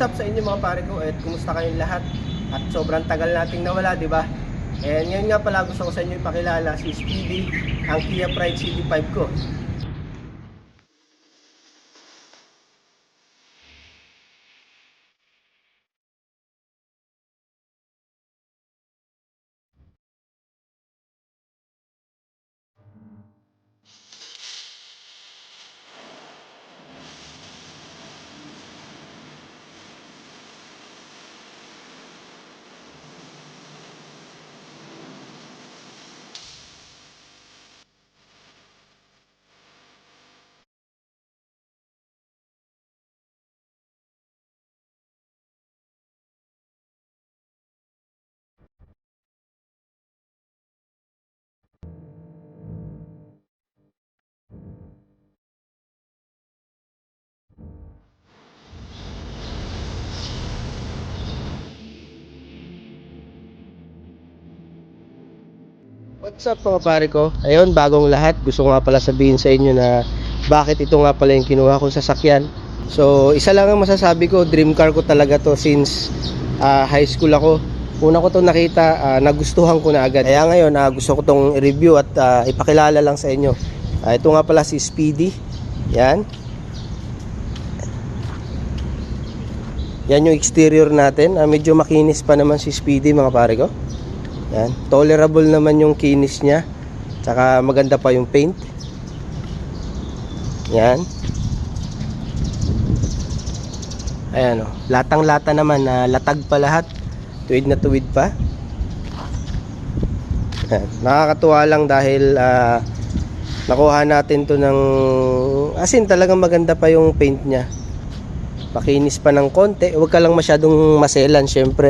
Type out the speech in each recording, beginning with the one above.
What's up sa inyo mga pare ko? At kumusta kayong lahat? At sobrang tagal nating nawala, di ba? And ngayon nga pala gusto ko sa inyo ipakilala si Speedy, ang Kia Pride CD5 ko. What's up mga pare ko? Ayun, bagong lahat. Gusto ko nga pala sabihin sa inyo na bakit ito nga pala yung kinuha kong sasakyan. So, isa lang ang masasabi ko, dream car ko talaga to since high school ako. Una ko itong nakita, nagustuhan ko na agad. Kaya ngayon, gusto ko itong review at ipakilala lang sa inyo. Ito nga pala si Speedy. Yan. Yan yung exterior natin. Medyo makinis pa naman si Speedy mga pare ko. Yan, tolerable naman yung kinis niya. Tsaka maganda pa yung paint. Yan. Ayan o, latang-lata naman, latag pa lahat. Tuwid na tuwid pa. Yan. Nakakatuwa lang dahil nakuha natin to ng asin, talagang maganda pa yung paint niya. Makinis pa ng konti. Huwag ka lang masyadong maselan. Syempre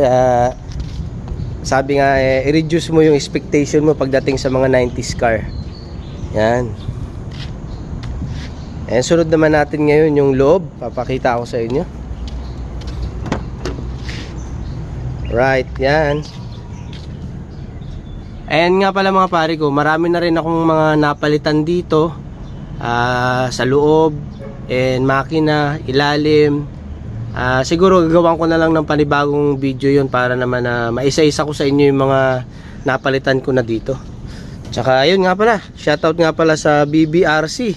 sabi nga, i-reduce mo yung expectation mo pagdating sa mga 90s car. Yan. Sunod naman natin ngayon yung loob. Papakita ako sa inyo. Right, yan. Ayan nga pala mga pare ko, marami na rin akong mga napalitan dito sa loob, and makina, ilalim. Siguro gagawin ko na lang ng panibagong video yun para naman maisa-isa ko sa inyo yung mga napalitan ko na dito. Tsaka ayun nga pala, shoutout nga pala sa BBRC.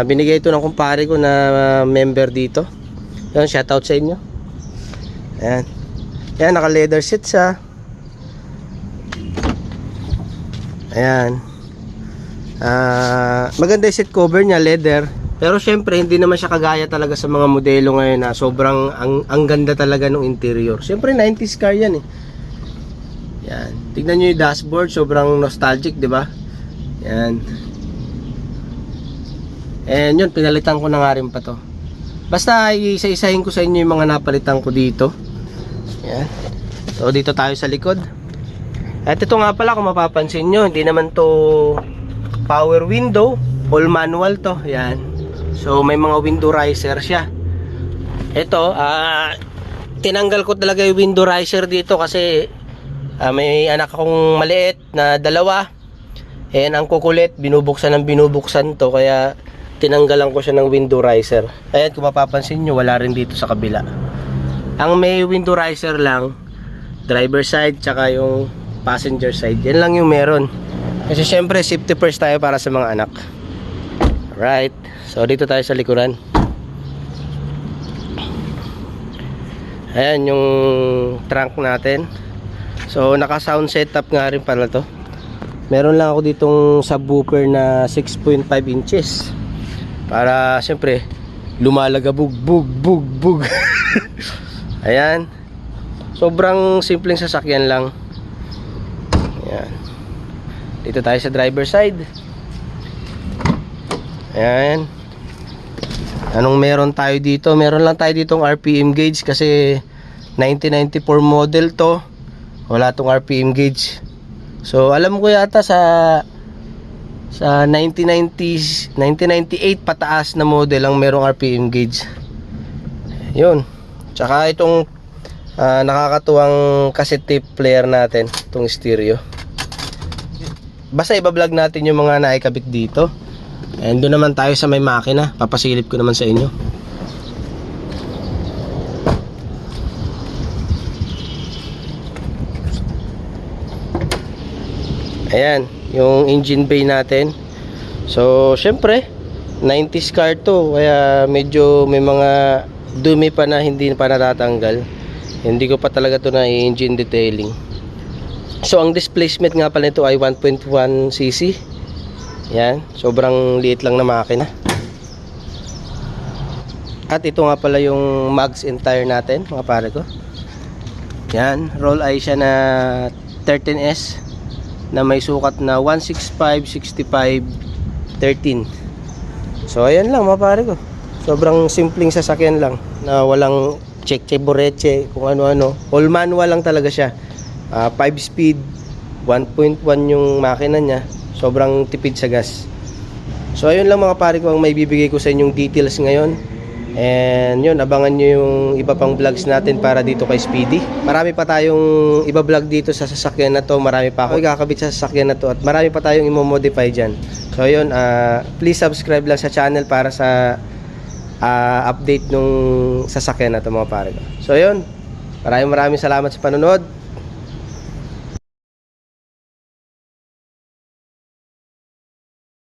Binigay ito ng kumpare ko na member dito. Yun, shoutout sa inyo. Ayan. Ayan, naka leather seats siya. Ayan. Maganda yung seat cover niya, leather. Pero syempre hindi naman siya kagaya talaga sa mga modelo ngayon na sobrang ang ganda talaga ng interior. Syempre 90s car yan eh. Yan. Tignan niyo yung dashboard, sobrang nostalgic, 'di ba? Yan. And yun, pinalitan ko na nga rin pa to. Basta isa-isahin ko sa inyo yung mga napalitan ko dito. Yan. So dito tayo sa likod. At ito nga pala, kung mapapansin nyo, hindi naman to power window, all manual to. Yan. So may mga window riser siya. Ito, tinanggal ko talaga yung window riser dito kasi may anak akong maliit na dalawa. And ang kukulit, binubuksan to, kaya tinanggalan ko siya ng window riser. Ayan, kung mapapansin nyo, wala rin dito sa kabila. Ang may window riser lang, driver side tsaka yung passenger side. Yan lang yung meron. Kasi syempre safety first tayo para sa mga anak. Right. So dito tayo sa likuran. Ayan yung trunk natin. So naka sound setup nga rin pala to. Meron lang ako ditong subwoofer na 6.5 inches. Para syempre lumalagabog bug. Ayan. Sobrang simpleng sasakyan lang. Ayan. Dito tayo sa driver side. Ayan. Anong meron tayo dito? Meron lang tayo ditong RPM gauge kasi 1994 model to. Wala tong RPM gauge. So alam ko yata sa 1990s, 1998 pataas na model ang merong RPM gauge. Yun. Tsaka itong nakakatuwang cassette tape player natin, itong stereo. Basta iba-vlog natin yung mga naikabit dito. And doon naman tayo sa may makina. Papasilip ko naman sa inyo. Ayan, yung engine bay natin. So, syempre, 90s car to, kaya medyo may mga dumi pa na hindi pa natatanggal. Hindi ko pa talaga to na engine detailing. So, ang displacement nga pala nito ay 1.1 cc. Yan, sobrang liit lang na makina. At ito nga pala yung mags and tire natin, mga pare ko. Yan, roll eye siya na 13S na may sukat na 165, 65, 13. So ayan lang mga pare ko. Sobrang simpleng sasakyan lang na walang check-check boreche, kung ano-ano. All manual lang talaga siya. 5 speed, 1.1 yung makina niya. Sobrang tipid sa gas. So ayun lang mga pare ko ang may bibigay ko sa inyong details ngayon. And yun, abangan nyo yung iba pang vlogs natin para dito kay Speedy. Marami pa tayong iba vlog dito sa sasakyan na to. Marami pa ako ikakabit sa sasakyan na to. At marami pa tayong imomodify dyan. So yun, please subscribe lang sa channel para sa update nung sasakyan na to mga pare ko. So yun, maraming salamat sa panonood.